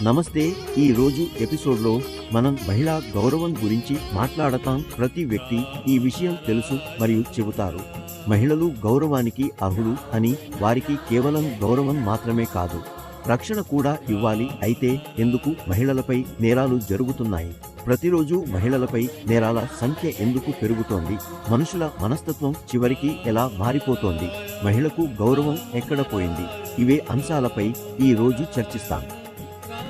నమస్తే. ఈ రోజు ఎపిసోడ్లో మనం మహిళా గౌరవం గురించి మాట్లాడతాం. ప్రతి వ్యక్తి ఈ విషయం తెలుసు మరియు చెబుతారు. మహిళలు గౌరవానికి అర్హులు అని. వారికి కేవలం గౌరవం మాత్రమే కాదు, రక్షణ కూడా ఇవ్వాలి. అయితే ఎందుకు మహిళలపై నేరాలు జరుగుతున్నాయి? ప్రతిరోజు మహిళలపై నేరాల సంఖ్య ఎందుకు పెరుగుతోంది? మనుషుల మనస్తత్వం చివరికి ఎలా మారిపోతోంది? మహిళకు గౌరవం ఎక్కడ పోయింది? ఇవే అంశాలపై ఈ రోజు చర్చిస్తాం.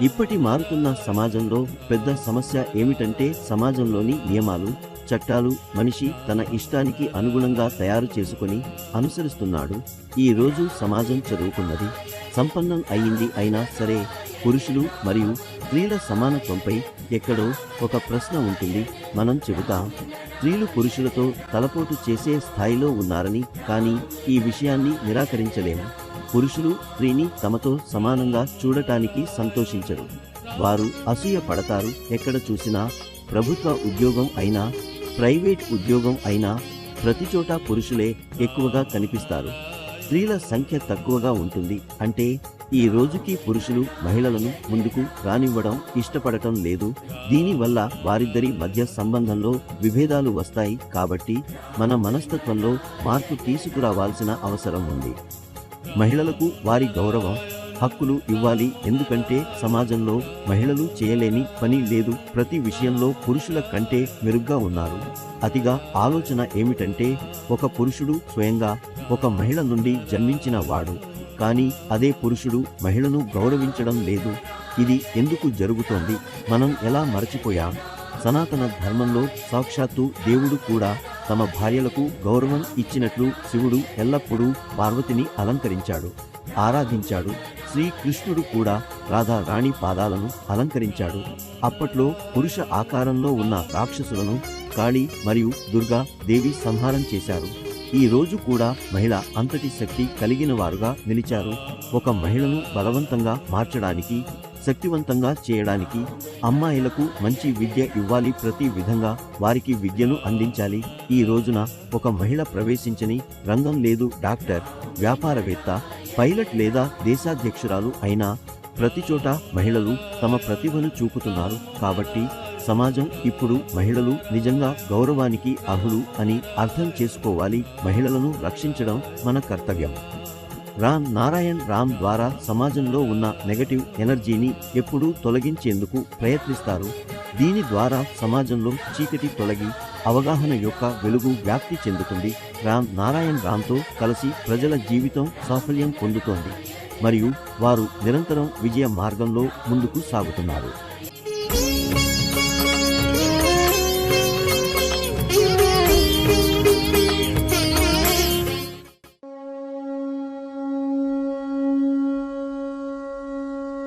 ఇప్పటి మారుతున్న సమాజంలో పెద్ద సమస్య ఏమిటంటే సమాజంలోని నియమాలు, చట్టాలు మనిషి తన ఇష్టానికి అనుగుణంగా తయారు చేసుకొని అనుసరిస్తున్నాడు. ఈ రోజు సమాజం చదువుకున్నది, సంపన్నం అయింది. అయినా సరే పురుషులు మరియు స్త్రీల సమానత్వంపై ఎక్కడో ఒక ప్రశ్న ఉంటుంది. మనం చెబుతాం, స్త్రీలు పురుషులతో తలపోటు చేసే స్థాయిలో ఉన్నారని. కానీ ఈ విషయాన్ని నిరాకరించలేము. పురుషులు స్త్రీని తమతో సమానంగా చూడటానికి సంతోషించరు. వారు అసూయ పడతారు. ఎక్కడ చూసినా, ప్రభుత్వ ఉద్యోగం అయినా, ప్రైవేట్ ఉద్యోగం అయినా, ప్రతిచోట పురుషులే ఎక్కువగా కనిపిస్తారు. స్త్రీల సంఖ్య తక్కువగా ఉంటుంది. అంటే ఈ రోజుకి పురుషులు మహిళలను ముందుకు రానివ్వడం ఇష్టపడటం లేదు. దీనివల్ల వారిద్దరి మధ్య సంబంధంలో విభేదాలు వస్తాయి. కాబట్టి మన మనస్తత్వంలో మార్పు తీసుకురావాల్సిన అవసరం ఉంది. మహిళలకు వారి గౌరవం, హక్కులు ఇవ్వాలి. ఎందుకంటే సమాజంలో మహిళలు చేయలేని పని లేదు. ప్రతి విషయంలో పురుషుల కంటే మెరుగ్గా ఉన్నారు. అతిగా ఆలోచన ఏమిటంటే ఒక పురుషుడు స్వయంగా ఒక మహిళ నుండి జన్మించిన వాడు, కానీ అదే పురుషుడు మహిళను గౌరవించడం లేదు. ఇది ఎందుకు జరుగుతోంది? మనం ఎలా మరచిపోయాం? సనాతన ధర్మంలో సాక్షాత్తు దేవుడు కూడా తమ భార్యలకు గౌరవం ఇచ్చినట్లు శివుడు ఎల్లప్పుడూ పార్వతిని అలంకరించాడు, ఆరాధించాడు. శ్రీకృష్ణుడు కూడా రాధారాణి పాదాలను అలంకరించాడు. అప్పట్లో పురుష ఆకారంలో ఉన్న రాక్షసులను కాళీ మరియు దుర్గా దేవి సంహారం చేశారు. ఈ రోజు కూడా మహిళ అంతటి శక్తి కలిగిన వారుగా నిలిచారు. ఒక మహిళను బలవంతంగా మార్చడానికి, శక్తివంతంగా చేయడానికి అమ్మాయిలకు మంచి విద్య ఇవ్వాలి. ప్రతి విధంగా వారికి విద్యను అందించాలి. ఈ రోజున ఒక మహిళ ప్రవేశించని రంగం లేదు. డాక్టర్, వ్యాపారవేత్త, పైలట్ లేదా దేశాధ్యక్షురాలు అయినా ప్రతిచోట మహిళలు తమ ప్రతిభను చూపుతున్నారు. కాబట్టి సమాజం ఇప్పుడు మహిళలు నిజంగా గౌరవానికి అర్హులు అని అర్థం చేసుకోవాలి. మహిళలను రక్షించడం మన కర్తవ్యం. రామ్ నారాయణ్ రామ్ ద్వారా సమాజంలో ఉన్న నెగటివ్ ఎనర్జీని ఎప్పుడూ తొలగించేందుకు ప్రయత్నిస్తారు. దీని ద్వారా సమాజంలో చీకటి తొలగి అవగాహన యొక్క వెలుగు వ్యాప్తి చెందుతుంది. రామ్ నారాయణ్ రామ్తో కలిసి ప్రజల జీవితం సాఫల్యం పొందుతోంది మరియు వారు నిరంతరం విజయ మార్గంలో ముందుకు సాగుతున్నారు.